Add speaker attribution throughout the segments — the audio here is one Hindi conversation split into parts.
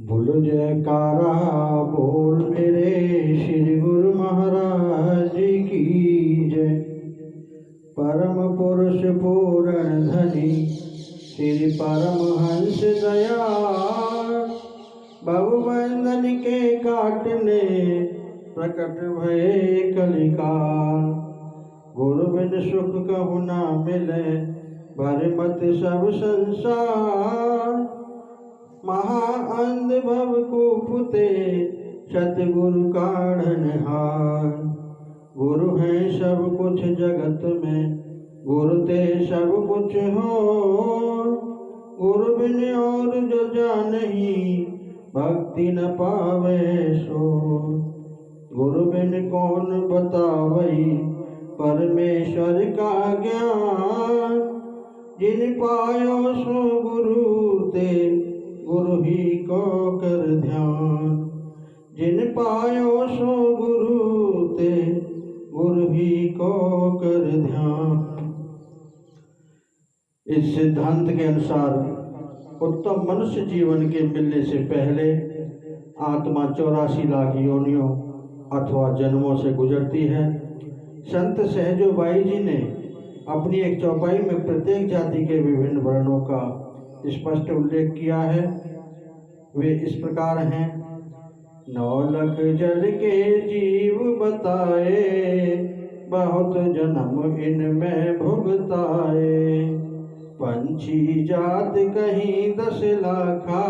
Speaker 1: बोल जयकारा बोल मेरे श्री गुरु महाराज की जय। परम पुरुष पूर्ण धनी श्री परमहंस दयाल, बहुबंधन के काटने प्रकट भये कलिकाल। गुरु बिन सुख कहु ना मिले, भर मत सब संसार। महाअंध भव कुपुते सतगुरु काढ़नहार। गुरु है सब कुछ जगत में, गुरु ते सब कुछ हो। गुरु बिन और जो जानही, भक्ति न पावे सो। गुरु बिन कौन बतावई, परमेश्वर का ज्ञान। जिन पायो सो गुरु ते, गुरु ही को कर ध्यान। जिन पायो सो गुरु ते, गुरु ही को कर ध्यान। इस सिद्धांत के अनुसार उत्तम मनुष्य जीवन के मिलने से पहले आत्मा 84 लाख योनियों अथवा जन्मों से गुजरती है। संत सहजो बाई जी ने अपनी एक चौपाई में प्रत्येक जाति के विभिन्न वर्णों का स्पष्ट उल्लेख किया है। वे इस प्रकार हैं। 9 लख जल के जीव बताए, बहुत जन्म इनमें भुगताए। पंछी जात कहीं 10 लाखा,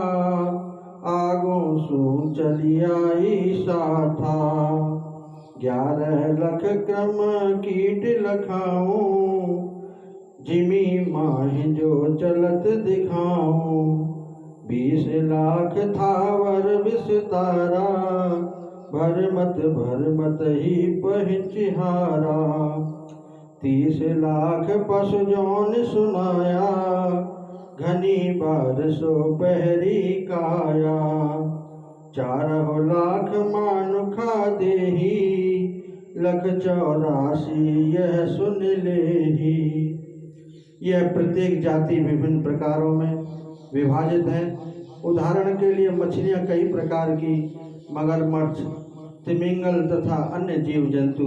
Speaker 1: आगों सू चली आई साथा। 11 लख क्रम कीट लखाऊं, जिमी माह जो चलत दिखाऊं। 20 लाख थावर विस्तारा, भर मत ही पहचिहारा। 30 लाख पशु जौन सुनाया, घनी बार सो पहरी काया। 4 लाख मानुखा देही, लख 84 यह सुन लेही। यह प्रत्येक जाति विभिन्न प्रकारों में विभाजित है। उदाहरण के लिए मछलियाँ कई प्रकार की, मगरमच्छ, तिमिंगल तथा अन्य जीव जंतु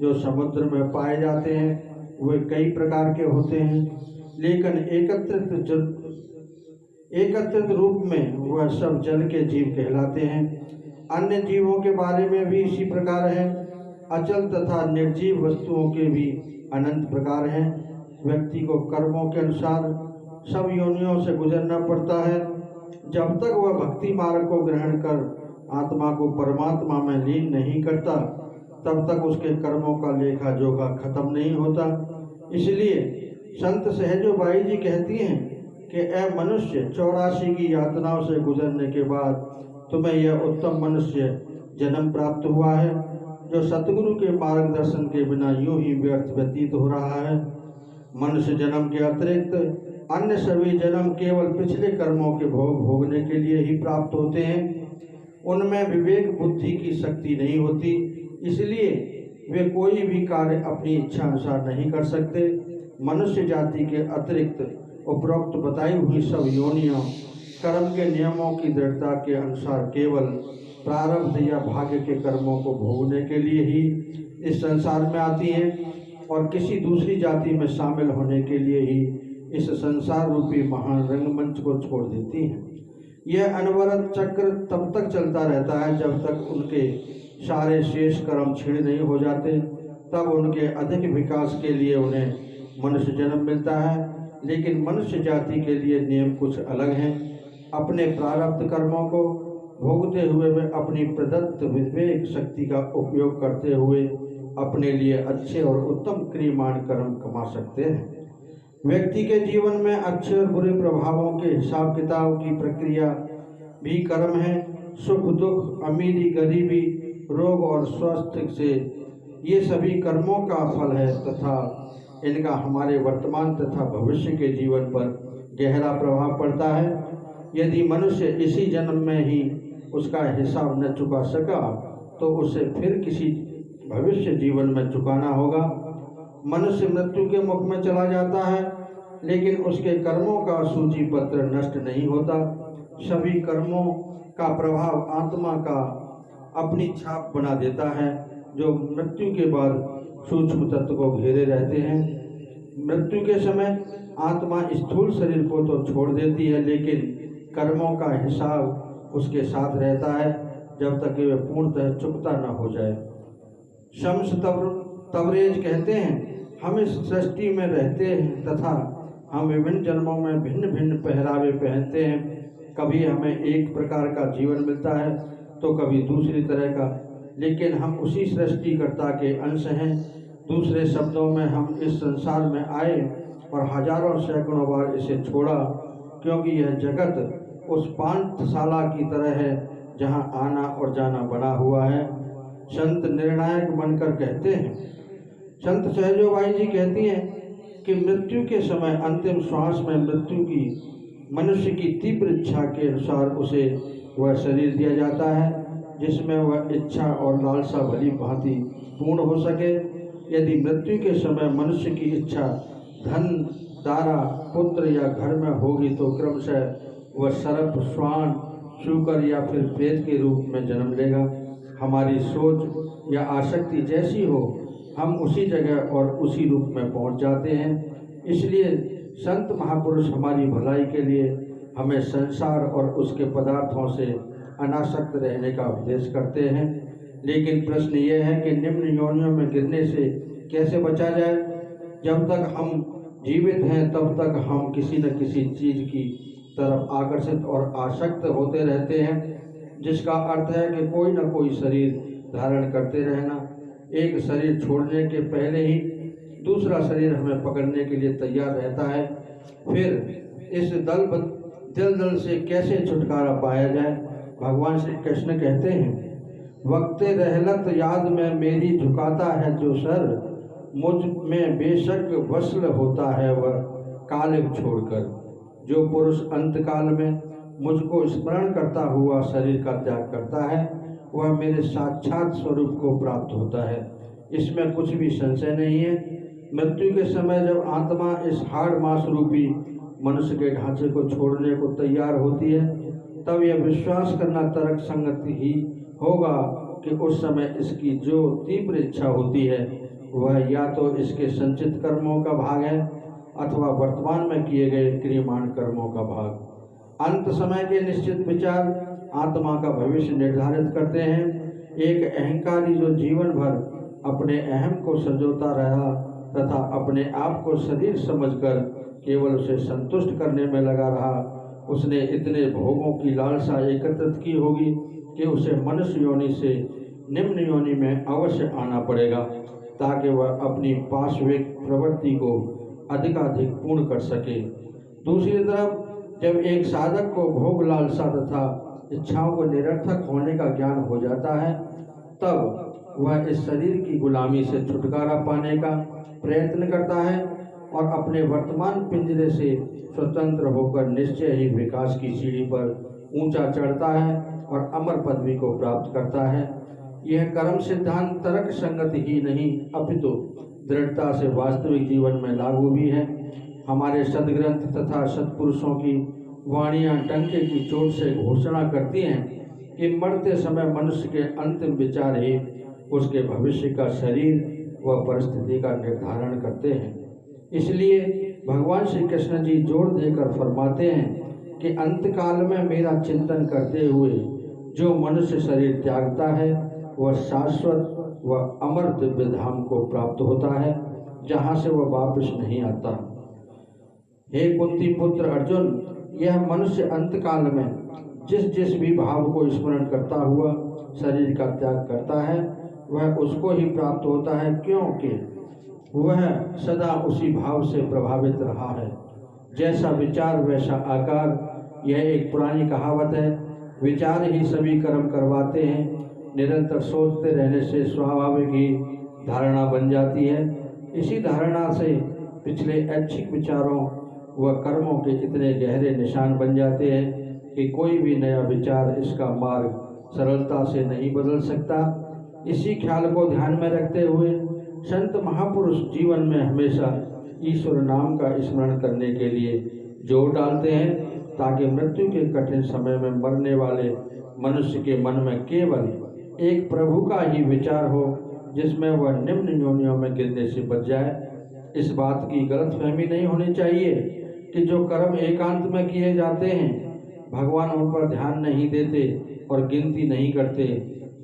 Speaker 1: जो समुद्र में पाए जाते हैं वे कई प्रकार के होते हैं, लेकिन एकत्रित रूप में वह सब जल के जीव कहलाते हैं। अन्य जीवों के बारे में भी इसी प्रकार है। अचल तथा निर्जीव वस्तुओं के भी अनंत प्रकार हैं। व्यक्ति को कर्मों के अनुसार सब योनियों से गुजरना पड़ता है। जब तक वह भक्ति मार्ग को ग्रहण कर आत्मा को परमात्मा में लीन नहीं करता, तब तक उसके कर्मों का लेखा जोखा खत्म नहीं होता। इसलिए संत सहजो बाई जी कहती हैं कि ऐ मनुष्य, 84 की यातनाओं से गुजरने के बाद तुम्हें यह उत्तम मनुष्य जन्म प्राप्त हुआ है, जो सतगुरु के मार्गदर्शन के बिना यूं ही व्यर्थ व्यतीत हो रहा है। मनुष्य जन्म के अतिरिक्त अन्य सभी जन्म केवल पिछले कर्मों के भोग भोगने के लिए ही प्राप्त होते हैं। उनमें विवेक बुद्धि की शक्ति नहीं होती, इसलिए वे कोई भी कार्य अपनी इच्छा अनुसार नहीं कर सकते। मनुष्य जाति के अतिरिक्त उपरोक्त बताई हुई सब योनियां कर्म के नियमों की दृढ़ता के अनुसार केवल प्रारब्ध या भाग्य के कर्मों को भोगने के लिए ही इस संसार में आती हैं और किसी दूसरी जाति में शामिल होने के लिए ही इस संसार रूपी महान रंगमंच को छोड़ देती हैं। यह अनवरत चक्र तब तक चलता रहता है जब तक उनके सारे शेष कर्म क्षीण नहीं हो जाते। तब उनके अधिक विकास के लिए उन्हें मनुष्य जन्म मिलता है। लेकिन मनुष्य जाति के लिए नियम कुछ अलग हैं। अपने प्रारब्ध कर्मों को भोगते हुए वे अपनी प्रदत्त विवेक शक्ति का उपयोग करते हुए अपने लिए अच्छे और उत्तम क्रियमाण कर्म कमा सकते हैं। व्यक्ति के जीवन में अच्छे और बुरे प्रभावों के हिसाब किताब की प्रक्रिया भी कर्म है। सुख दुख, अमीरी गरीबी, रोग और स्वास्थ्य से ये सभी कर्मों का फल है तथा इनका हमारे वर्तमान तथा भविष्य के जीवन पर गहरा प्रभाव पड़ता है। यदि मनुष्य इसी जन्म में ही उसका हिसाब न चुका सका तो उसे फिर किसी भविष्य जीवन में चुकाना होगा। मनुष्य मृत्यु के मुख में चला जाता है, लेकिन उसके कर्मों का सूची पत्र नष्ट नहीं होता। सभी कर्मों का प्रभाव आत्मा का अपनी छाप बना देता है, जो मृत्यु के बाद सूक्ष्म तत्व को घेरे रहते हैं। मृत्यु के समय आत्मा स्थूल शरीर को तो छोड़ देती है, लेकिन कर्मों का हिसाब उसके साथ रहता है जब तक कि वह पूर्णतः चुकता न हो जाए। शम्स तबरेज कहते हैं, हम इस सृष्टि में रहते हैं तथा हम विभिन्न जन्मों में भिन्न भिन्न पहरावे पहनते हैं। कभी हमें एक प्रकार का जीवन मिलता है तो कभी दूसरी तरह का, लेकिन हम उसी सृष्टिकर्ता के अंश हैं। दूसरे शब्दों में हम इस संसार में आए और हजारों सैकड़ों बार इसे छोड़ा, क्योंकि यह जगत उस पांथशाला की तरह है जहाँ आना और जाना बना हुआ है। संत निर्णायक बनकर कहते हैं, संत सहजोबाई जी कहती हैं कि मृत्यु के समय अंतिम श्वास में मृत्यु की मनुष्य की तीव्र इच्छा के अनुसार उसे वह शरीर दिया जाता है जिसमें वह इच्छा और लालसा भली भांति पूर्ण हो सके। यदि मृत्यु के समय मनुष्य की इच्छा धन, दारा, पुत्र या घर में होगी तो क्रमशः वह सर्प, श्वान, शूकर या फिर प्रेत के रूप में जन्म लेगा। हमारी सोच या आसक्ति जैसी हो, हम उसी जगह और उसी रूप में पहुंच जाते हैं। इसलिए संत महापुरुष हमारी भलाई के लिए हमें संसार और उसके पदार्थों से अनासक्त रहने का उपदेश करते हैं। लेकिन प्रश्न यह है कि निम्न योनियों में गिरने से कैसे बचा जाए। जब तक हम जीवित हैं तब तक हम किसी न किसी चीज़ की तरफ आकर्षित और आसक्त होते रहते हैं, जिसका अर्थ है कि कोई न कोई शरीर धारण करते रहना। एक शरीर छोड़ने के पहले ही दूसरा शरीर हमें पकड़ने के लिए तैयार रहता है। फिर इस दलदल से कैसे छुटकारा पाया जाए। भगवान श्री कृष्ण कहते हैं, वक्ते रहलत याद में मेरी झुकाता है जो सर, मुझ में बेशक वसल होता है वह कालिक छोड़कर। जो पुरुष अंतकाल में मुझको स्मरण करता हुआ शरीर का त्याग करता है वह मेरे साक्षात स्वरूप को प्राप्त होता है, इसमें कुछ भी संशय नहीं है। मृत्यु के समय जब आत्मा इस हाड़ मांस रूपी मनुष्य के ढांचे को छोड़ने को तैयार होती है, तब यह विश्वास करना तर्क संगत ही होगा कि उस समय इसकी जो तीव्र इच्छा होती है वह या तो इसके संचित कर्मों का भाग है अथवा वर्तमान में किए गए क्रियमाण कर्मों का भाग। अंत समय के निश्चित विचार आत्मा का भविष्य निर्धारित करते हैं। एक अहंकारी जो जीवन भर अपने अहम को संजोता रहा तथा अपने आप को शरीर समझकर केवल उसे संतुष्ट करने में लगा रहा, उसने इतने भोगों की लालसा एकत्रित की होगी कि उसे मनुष्य योनि से निम्न योनि में अवश्य आना पड़ेगा, ताकि वह अपनी पाशविक प्रवृत्ति को अधिकाधिक पूर्ण कर सके। दूसरी तरफ जब एक साधक को भोग लालसा तथा इच्छाओं को निरर्थक होने का ज्ञान हो जाता है, तब वह इस शरीर की गुलामी से छुटकारा पाने का प्रयत्न करता है और अपने वर्तमान पिंजरे से स्वतंत्र होकर निश्चय ही विकास की सीढ़ी पर ऊंचा चढ़ता है और अमर पदवी को प्राप्त करता है। यह कर्म सिद्धांत तर्क संगत ही नहीं अपितु दृढ़ता से वास्तविक जीवन में लागू भी है। हमारे सदग्रंथ तथा सत्पुरुषों की वाणियाँ डंके की चोट से घोषणा करती हैं कि मरते समय मनुष्य के अंतिम विचार ही उसके भविष्य का शरीर व परिस्थिति का निर्धारण करते हैं। इसलिए भगवान श्री कृष्ण जी जोर देकर फरमाते हैं कि अंतकाल में मेरा चिंतन करते हुए जो मनुष्य शरीर त्यागता है वह शाश्वत व अमर दिव्य धाम को प्राप्त होता है, जहाँ से वह वापस नहीं आता। हे कुंती पुत्र अर्जुन, यह मनुष्य अंतकाल में जिस जिस भी भाव को स्मरण करता हुआ शरीर का त्याग करता है वह उसको ही प्राप्त होता है, क्योंकि वह सदा उसी भाव से प्रभावित रहा है। जैसा विचार वैसा आकार, यह एक पुरानी कहावत है। विचार ही सभी कर्म करवाते हैं। निरंतर सोचते रहने से स्वाभाविक ही धारणा बन जाती है। इसी धारणा से पिछले ऐच्छिक विचारों व कर्मों के इतने गहरे निशान बन जाते हैं कि कोई भी नया विचार इसका मार्ग सरलता से नहीं बदल सकता। इसी ख्याल को ध्यान में रखते हुए संत महापुरुष जीवन में हमेशा ईश्वर नाम का स्मरण करने के लिए जोर डालते हैं ताकि मृत्यु के कठिन समय में मरने वाले मनुष्य के मन में केवल एक प्रभु का ही विचार हो, जिसमें वह निम्न योनियों में गिरने से बच जाए। इस बात की गलतफहमी नहीं होनी चाहिए कि जो कर्म एकांत में किए जाते हैं भगवान उन पर ध्यान नहीं देते और गिनती नहीं करते।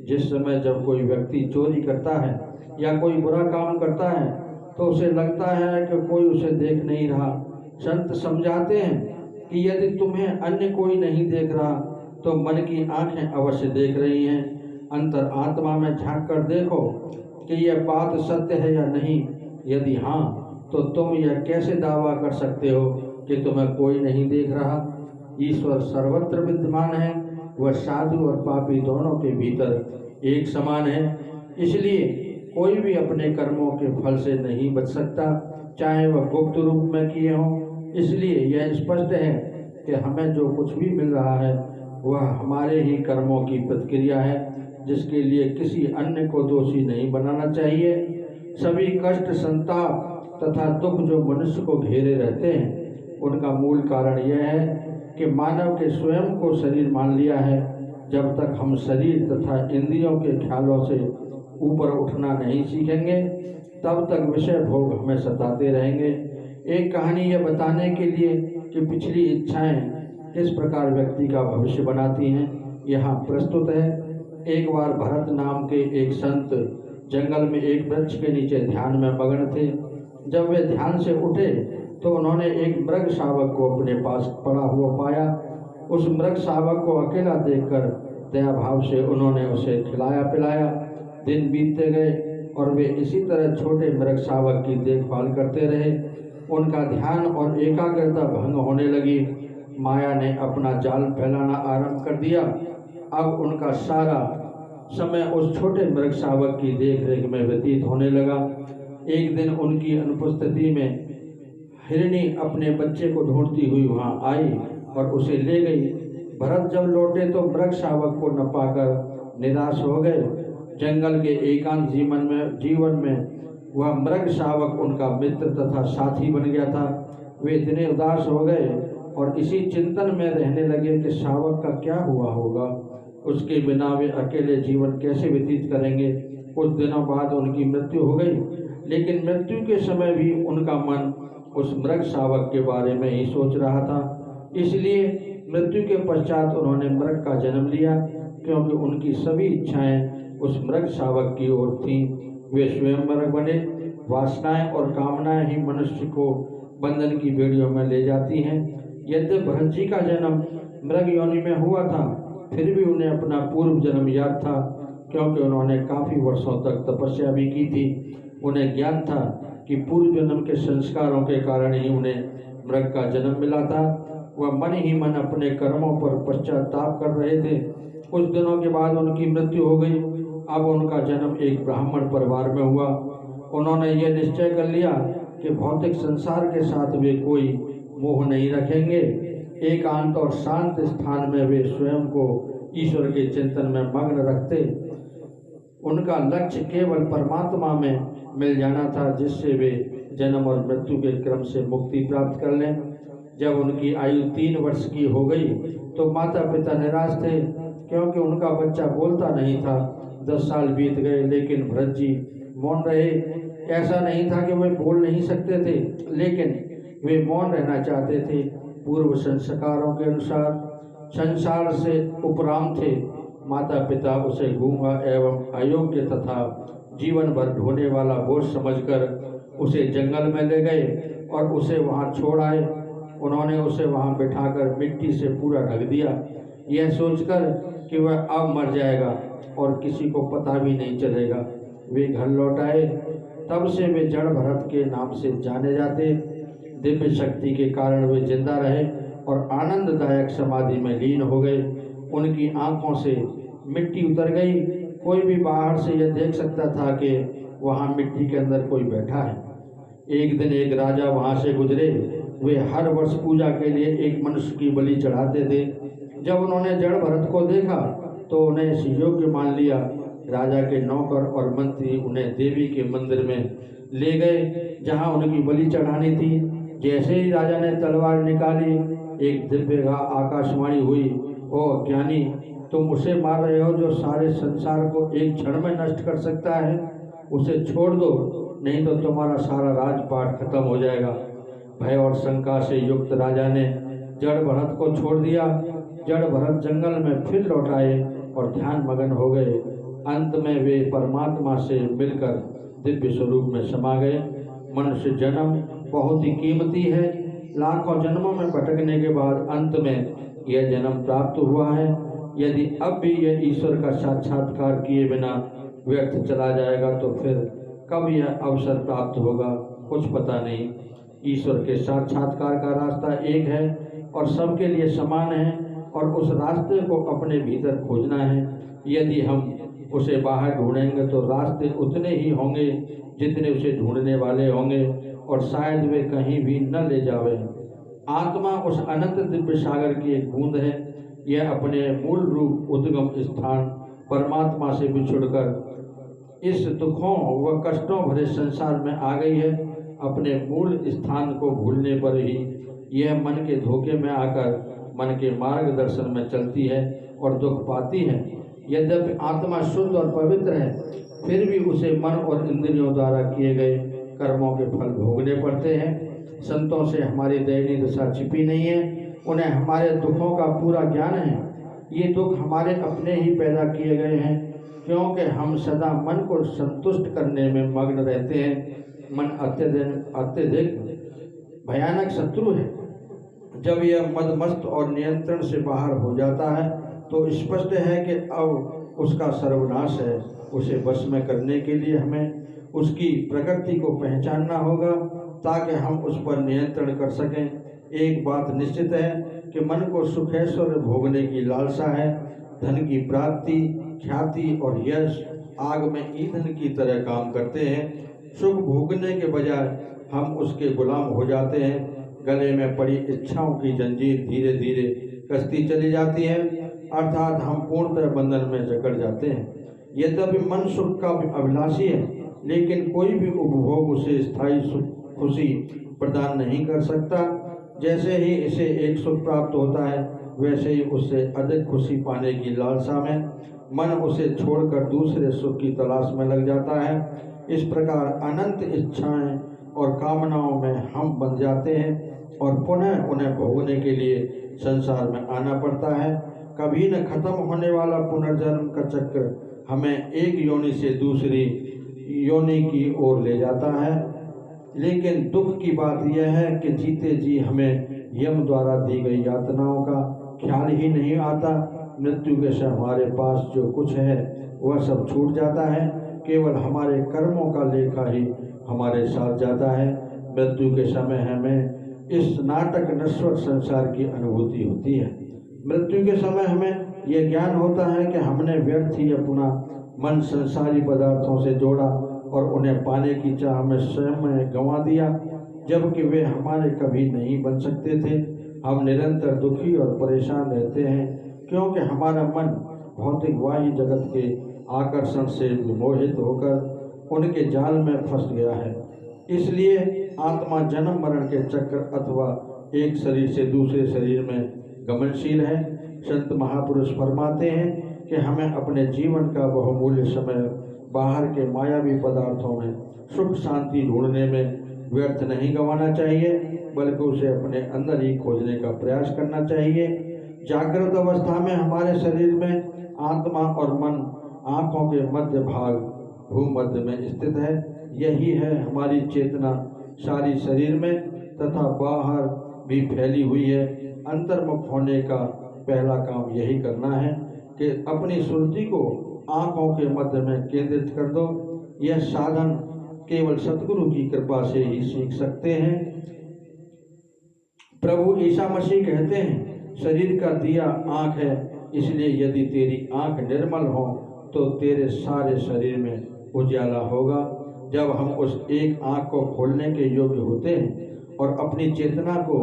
Speaker 1: जिस समय जब कोई व्यक्ति चोरी करता है या कोई बुरा काम करता है तो उसे लगता है कि कोई उसे देख नहीं रहा। संत समझाते हैं कि यदि तुम्हें अन्य कोई नहीं देख रहा तो मन की आंखें अवश्य देख रही हैं। अंतर आत्मा में झांक कर देखो कि यह बात सत्य है या नहीं। यदि हाँ, तो तुम यह कैसे दावा कर सकते हो कि तुम्हें कोई नहीं देख रहा। ईश्वर सर्वत्र विद्यमान है, वह साधु और पापी दोनों के भीतर एक समान है। इसलिए कोई भी अपने कर्मों के फल से नहीं बच सकता, चाहे वह गुप्त रूप में किए हों। इसलिए यह स्पष्ट है कि हमें जो कुछ भी मिल रहा है वह हमारे ही कर्मों की प्रतिक्रिया है, जिसके लिए किसी अन्य को दोषी नहीं बनाना चाहिए। सभी कष्ट, संताप तथा दुख जो मनुष्य को घेरे रहते हैं उनका मूल कारण यह है कि मानव के स्वयं को शरीर मान लिया है। जब तक हम शरीर तथा इंद्रियों के ख्यालों से ऊपर उठना नहीं सीखेंगे तब तक विषय भोग हमें सताते रहेंगे। एक कहानी यह बताने के लिए कि पिछली इच्छाएं किस प्रकार व्यक्ति का भविष्य बनाती हैं यहाँ प्रस्तुत है। एक बार भरत नाम के एक संत जंगल में एक वृक्ष के नीचे ध्यान में मग्न थे। जब वे ध्यान से उठे तो उन्होंने एक मृग शावक को अपने पास पड़ा हुआ पाया। उस मृग शावक को अकेला देखकर दया भाव से उन्होंने उसे खिलाया पिलाया। दिन बीतते गए और वे इसी तरह छोटे मृग शावक की देखभाल करते रहे। उनका ध्यान और एकाग्रता भंग होने लगी। माया ने अपना जाल फैलाना आरंभ कर दिया। अब उनका सारा समय उस छोटे मृग शावक की देखरेख में व्यतीत होने लगा। एक दिन उनकी अनुपस्थिति में हिरणी अपने बच्चे को ढूंढती हुई वहां आई और उसे ले गई। भरत जब लौटे तो मृग शावक को न पाकर निराश हो गए। जंगल के एकांत जीवन में वह मृग शावक उनका मित्र तथा साथी बन गया था। वे इतने उदास हो गए और इसी चिंतन में रहने लगे कि शावक का क्या हुआ होगा, उसके बिना वे अकेले जीवन कैसे व्यतीत करेंगे। कुछ दिनों बाद उनकी मृत्यु हो गई, लेकिन मृत्यु के समय भी उनका मन उस मृग शावक के बारे में ही सोच रहा था। इसलिए मृत्यु के पश्चात उन्होंने मृग का जन्म लिया, क्योंकि उनकी सभी इच्छाएं उस मृग शावक की ओर थीं। वे स्वयं मृग बने। वासनाएं और कामनाएं ही मनुष्य को बंधन की बेड़ियों में ले जाती हैं। यद्यपि भरत जी का जन्म मृग योनि में हुआ था, फिर भी उन्हें अपना पूर्व जन्म याद था, क्योंकि उन्होंने काफ़ी वर्षों तक तपस्या भी की थी। उन्हें ज्ञान था कि पूर्व जन्म के संस्कारों के कारण ही उन्हें मृग का जन्म मिला था। वह मन ही मन अपने कर्मों पर पश्चाताप कर रहे थे। कुछ दिनों के बाद उनकी मृत्यु हो गई। अब उनका जन्म एक ब्राह्मण परिवार में हुआ। उन्होंने यह निश्चय कर लिया कि भौतिक संसार के साथ वे कोई मोह नहीं रखेंगे। एकांत और शांत स्थान में वे स्वयं को ईश्वर के चिंतन में मग्न रखते। उनका लक्ष्य केवल परमात्मा में मिल जाना था, जिससे वे जन्म और मृत्यु के क्रम से मुक्ति प्राप्त कर लें। जब उनकी आयु 3 वर्ष की हो गई तो माता पिता निराश थे, क्योंकि उनका बच्चा बोलता नहीं था। 10 साल बीत गए, लेकिन भरत जी मौन रहे। ऐसा नहीं था कि वे बोल नहीं सकते थे, लेकिन वे मौन रहना चाहते थे। पूर्व संस्कारों के अनुसार संसार से उपराम थे। माता पिता उसे गूंगा एवं अयोग्य तथा जीवन भर ढोने वाला बोझ समझकर उसे जंगल में ले गए और उसे वहां छोड़ आए। उन्होंने उसे वहां बिठाकर मिट्टी से पूरा ढक दिया, यह सोचकर कि वह अब मर जाएगा और किसी को पता भी नहीं चलेगा। वे घर लौट आए। तब से वे जड़ भरत के नाम से जाने जाते। दिव्य शक्ति के कारण वे जिंदा रहे और आनंददायक समाधि में लीन हो गए। उनकी आंखों से मिट्टी उतर गई। कोई भी बाहर से यह देख सकता था कि वहाँ मिट्टी के अंदर कोई बैठा है। एक दिन एक राजा वहाँ से गुजरे। वे हर वर्ष पूजा के लिए एक मनुष्य की बलि चढ़ाते थे। जब उन्होंने जड़ भरत को देखा तो उन्हें योग्य मान लिया। राजा के नौकर और मंत्री उन्हें देवी के मंदिर में ले गए, जहाँ उनकी बलि चढ़ानी थी। जैसे ही राजा ने तलवार निकाली, एक दिव्य आकाशवाणी हुई, ओ अज्ञानी, तुम उसे मार रहे हो जो सारे संसार को एक क्षण में नष्ट कर सकता है। उसे छोड़ दो, नहीं तो तुम्हारा सारा राजपाट खत्म हो जाएगा। भय और शंका से युक्त राजा ने जड़ भरत को छोड़ दिया। जड़ भरत जंगल में फिर लौट आए और ध्यान मगन हो गए। अंत में वे परमात्मा से मिलकर दिव्य स्वरूप में समा गए। मनुष्य जन्म बहुत ही कीमती है। लाखों जन्मों में भटकने के बाद अंत में यह जन्म प्राप्त हुआ है। यदि अब भी यह ईश्वर का साक्षात्कार किए बिना व्यर्थ चला जाएगा तो फिर कब यह अवसर प्राप्त होगा, कुछ पता नहीं। ईश्वर के साक्षात्कार का रास्ता एक है और सबके लिए समान है, और उस रास्ते को अपने भीतर खोजना है। यदि हम उसे बाहर ढूंढेंगे तो रास्ते उतने ही होंगे जितने उसे ढूंढने वाले होंगे, और शायद वे कहीं भी न ले जावे। आत्मा उस अनंत दिव्य सागर की एक बूंद है। यह अपने मूल रूप उद्गम स्थान परमात्मा से बिछुड़कर इस दुखों व कष्टों भरे संसार में आ गई है। अपने मूल स्थान को भूलने पर ही यह मन के धोखे में आकर मन के मार्गदर्शन में चलती है और दुख पाती है। यद्यपि आत्मा शुद्ध और पवित्र है, फिर भी उसे मन और इंद्रियों द्वारा किए गए कर्मों के फल भोगने पड़ते हैं। संतों से हमारी दयनीय दशा छिपी नहीं है, उन्हें हमारे दुखों का पूरा ज्ञान है। ये दुख हमारे अपने ही पैदा किए गए हैं, क्योंकि हम सदा मन को संतुष्ट करने में मग्न रहते हैं। मन अत्यधिक भयानक शत्रु है। जब यह मदमस्त और नियंत्रण से बाहर हो जाता है तो स्पष्ट है कि अब उसका सर्वनाश है। उसे वश में करने के लिए हमें उसकी प्रकृति को पहचानना होगा ताकि हम उस पर नियंत्रण कर सकें। एक बात निश्चित है कि मन को सुख ऐश्वर्य भोगने की लालसा है। धन की प्राप्ति, ख्याति और यश आग में ईंधन की तरह काम करते हैं। सुख भोगने के बजाय हम उसके गुलाम हो जाते हैं। गले में पड़ी इच्छाओं की जंजीर धीरे धीरे कसती चली जाती है, अर्थात हम पूर्णतः बंधन में जकड़ जाते हैं। यद्यपि मन सुख का अभिलाषी है, लेकिन कोई भी उपभोग उसे स्थायी खुशी प्रदान नहीं कर सकता। जैसे ही इसे एक सुख प्राप्त होता है, वैसे ही उससे अधिक खुशी पाने की लालसा में मन उसे छोड़कर दूसरे सुख की तलाश में लग जाता है। इस प्रकार अनंत इच्छाएं और कामनाओं में हम बंध जाते हैं और पुनः उन्हें भोगने के लिए संसार में आना पड़ता है। कभी न खत्म होने वाला पुनर्जन्म का चक्र हमें एक योनि से दूसरी योनि की ओर ले जाता है। लेकिन दुख की बात यह है कि जीते जी हमें यम द्वारा दी गई यातनाओं का ख्याल ही नहीं आता। मृत्यु के समय हमारे पास जो कुछ है वह सब छूट जाता है। केवल हमारे कर्मों का लेखा ही हमारे साथ जाता है। मृत्यु के समय हमें इस नाटक नश्वर संसार की अनुभूति होती है। मृत्यु के समय हमें यह ज्ञान होता है कि हमने व्यर्थ ही अपना मन संसारी पदार्थों से जोड़ा और उन्हें पाने की चाह में स्वयं गंवा दिया, जबकि वे हमारे कभी नहीं बन सकते थे। हम निरंतर दुखी और परेशान रहते हैं क्योंकि हमारा मन भौतिक बाह्य जगत के आकर्षण से विमोहित होकर उनके जाल में फंस गया है। इसलिए आत्मा जन्म मरण के चक्र अथवा एक शरीर से दूसरे शरीर में गमनशील है। संत महापुरुष फरमाते हैं कि हमें अपने जीवन का बहुमूल्य समय बाहर के मायावी पदार्थों में सुख शांति ढूंढने में व्यर्थ नहीं गंवाना चाहिए, बल्कि उसे अपने अंदर ही खोजने का प्रयास करना चाहिए। जागृत अवस्था में हमारे शरीर में आत्मा और मन आँखों के मध्य भाग भूमध्य में स्थित है। यही है हमारी चेतना सारी शरीर में तथा बाहर भी फैली हुई है। अंतर्मुख होने का पहला काम यही करना है कि अपनी सुरति को आँखों के मध्य में केंद्रित कर दो। यह साधन केवल सतगुरु की कृपा से ही सीख सकते हैं। प्रभु ईसा मसीह कहते हैं, शरीर का दिया आँख है, इसलिए यदि तेरी आँख निर्मल हो तो तेरे सारे शरीर में उजाला होगा। जब हम उस एक आँख को खोलने के योग्य होते हैं और अपनी चेतना को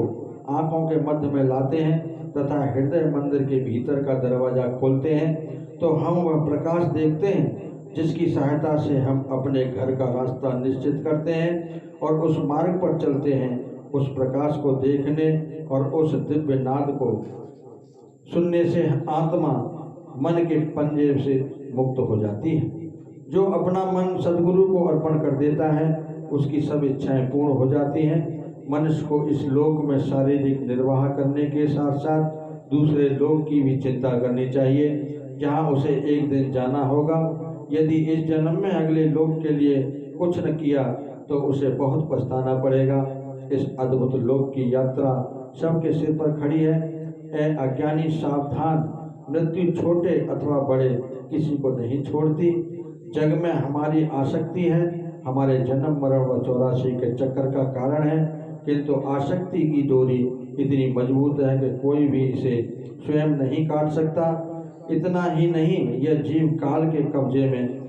Speaker 1: आँखों के मध्य में लाते हैं तथा हृदय मंदिर के भीतर का दरवाजा खोलते हैं, तो हम वह प्रकाश देखते हैं जिसकी सहायता से हम अपने घर का रास्ता निश्चित करते हैं और उस मार्ग पर चलते हैं उस प्रकाश को देखने और उस दिव्य नाद को सुनने से आत्मा मन के पंजे से मुक्त हो जाती है। जो अपना मन सद्गुरु को अर्पण कर देता है उसकी सब इच्छाएं पूर्ण हो जाती हैं। मनुष्य को इस लोक में शारीरिक निर्वाह करने के साथ साथ दूसरे लोक की भी चिंता करनी चाहिए जहां उसे एक दिन जाना होगा। यदि इस जन्म में अगले लोक के लिए कुछ न किया तो उसे बहुत पछताना पड़ेगा। इस अद्भुत लोक की यात्रा सबके सिर पर खड़ी है। ऐ अज्ञानी सावधान, मृत्यु छोटे अथवा बड़े किसी को नहीं छोड़ती। जग में हमारी आसक्ति है, हमारे जन्म मरण व 84 के चक्कर का कारण है, किंतु आसक्ति की डोरी इतनी मजबूत है कि कोई भी इसे स्वयं नहीं काट सकता। इतना ही नहीं, यह जीव काल के कब्जे में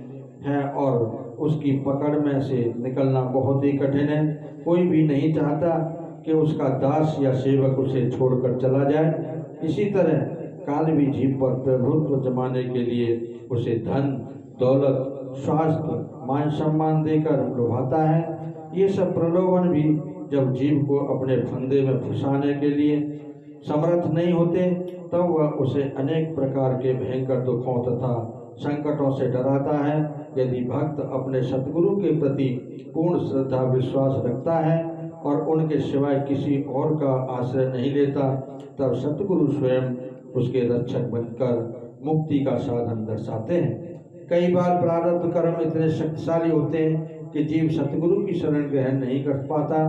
Speaker 1: है और उसकी पकड़ में से निकलना बहुत ही कठिन है। कोई भी नहीं चाहता कि उसका दास या सेवक उसे छोड़कर चला जाए। इसी तरह काल भी जीव पर प्रभुत्व जमाने के लिए उसे धन दौलत स्वास्थ्य मान सम्मान देकर लुभाता है। ये सब प्रलोभन भी जब जीव को अपने फंदे में फंसाने के लिए समर्थ नहीं होते तब वह उसे अनेक प्रकार के भयंकर दुखों तथा संकटों से डराता है। यदि भक्त अपने सतगुरु के प्रति पूर्ण श्रद्धा विश्वास रखता है और उनके सिवाय किसी और का आश्रय नहीं लेता तब सतगुरु स्वयं उसके रक्षक बनकर मुक्ति का साधन दर्शाते हैं। कई बार प्रारब्ध कर्म इतने शक्तिशाली होते हैं कि जीव सतगुरु की शरण ग्रहण नहीं कर पाता।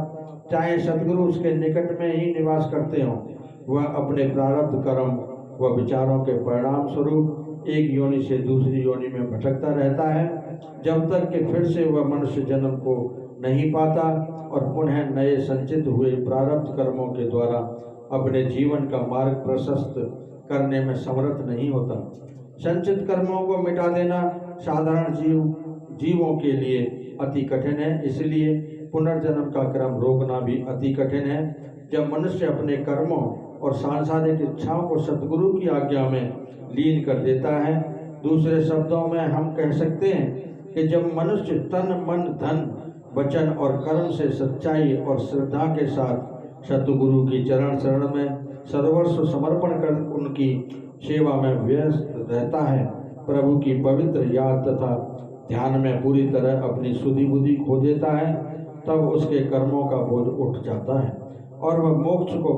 Speaker 1: चाहे सतगुरु उसके निकट में ही निवास करते हों, वह अपने प्रारब्ध कर्म व विचारों के परिणाम स्वरूप एक योनि से दूसरी योनि में भटकता रहता है जब तक कि फिर से वह मनुष्य जन्म को नहीं पाता और पुनः नए संचित हुए प्रारब्ध कर्मों के द्वारा अपने जीवन का मार्ग प्रशस्त करने में समर्थ नहीं होता। संचित कर्मों को मिटा देना साधारण जीवों के लिए अति कठिन है, इसलिए पुनर्जन्म का क्रम रोकना भी अति कठिन है। जब मनुष्य अपने कर्मों और सांसारिक इच्छाओं को सतगुरु की आज्ञा में लीन कर देता है, दूसरे शब्दों में हम कह सकते हैं कि जब मनुष्य तन मन धन वचन और कर्म से सच्चाई और श्रद्धा के साथ सतगुरु की चरण शरण में सर्वस्व समर्पण कर उनकी सेवा में व्यस्त रहता है, प्रभु की पवित्र याद तथा ध्यान में पूरी तरह अपनी सुधि बुद्धि खो देता है, तब उसके कर्मों का बोझ उठ जाता है और वह मोक्ष को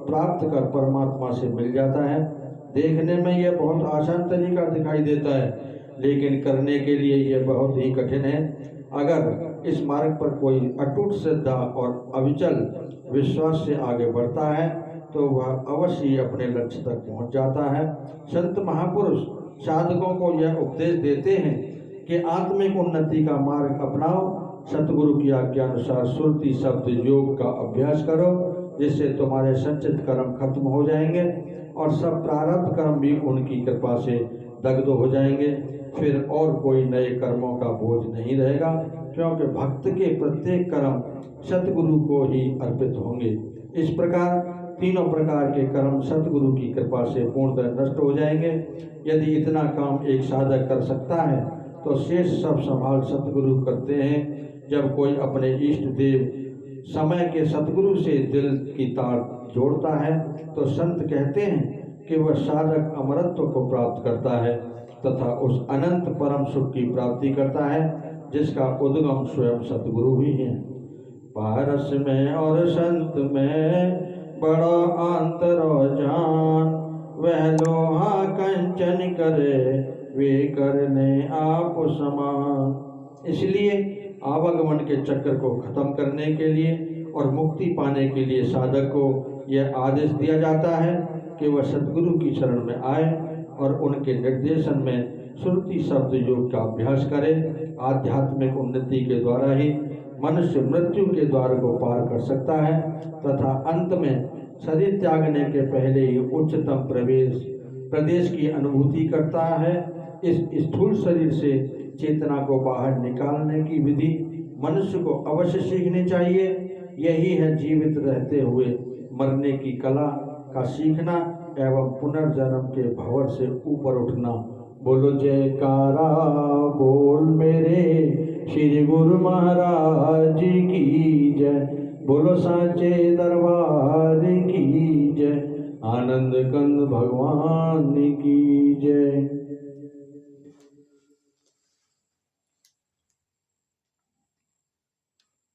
Speaker 1: प्राप्त कर परमात्मा से मिल जाता है। देखने में यह बहुत आसान तरीका दिखाई देता है, लेकिन करने के लिए यह बहुत ही कठिन है। अगर इस मार्ग पर कोई अटूट श्रद्धा और अविचल विश्वास से आगे बढ़ता है तो वह अवश्य ही अपने लक्ष्य तक पहुंच जाता है। संत महापुरुष साधकों को यह उपदेश देते हैं कि आत्मिक उन्नति का मार्ग अपनाओ, सतगुरु की आज्ञा अनुसार सुरति शब्द योग का अभ्यास करो, जिससे तुम्हारे संचित कर्म खत्म हो जाएंगे और सब प्रारब्ध कर्म भी उनकी कृपा से दग्ध हो जाएंगे। फिर और कोई नए कर्मों का बोझ नहीं रहेगा, क्योंकि भक्त के प्रत्येक कर्म सतगुरु को ही अर्पित होंगे। इस प्रकार तीनों प्रकार के कर्म सतगुरु की कृपा से पूर्णतः नष्ट हो जाएंगे। यदि इतना काम एक साधक कर सकता है तो शेष सब संभाल सतगुरु करते हैं। जब कोई अपने इष्ट देव समय के सतगुरु से दिल की तार जोड़ता है तो संत कहते हैं कि वह साधक अमरत्व को प्राप्त करता है तथा उस अनंत परम सुख की प्राप्ति करता है जिसका उद्गम स्वयं सतगुरु ही है। पारस में और संत में बड़ा अंतर जान, वह लोहा कंचन करे वे करने आप समान। इसलिए आवागमन के चक्कर को खत्म करने के लिए और मुक्ति पाने के लिए साधक को यह आदेश दिया जाता है कि वह सतगुरु की शरण में आए और उनके निर्देशन में श्रुति शब्द योग का अभ्यास करे। आध्यात्मिक उन्नति के द्वारा ही मनुष्य मृत्यु के द्वार को पार कर सकता है तथा अंत में शरीर त्यागने के पहले ही उच्चतम प्रदेश की अनुभूति करता है। इस स्थूल शरीर से चेतना को बाहर निकालने की विधि मनुष्य को अवश्य सीखनी चाहिए। यही है जीवित रहते हुए मरने की कला का सीखना एवं पुनर्जन्म के भंवर से ऊपर उठना। बोलो जयकारा बोल मेरे श्री गुरु महाराज की जय। बोलो साचे दरबार की जय, आनंद कंद भगवान की जय।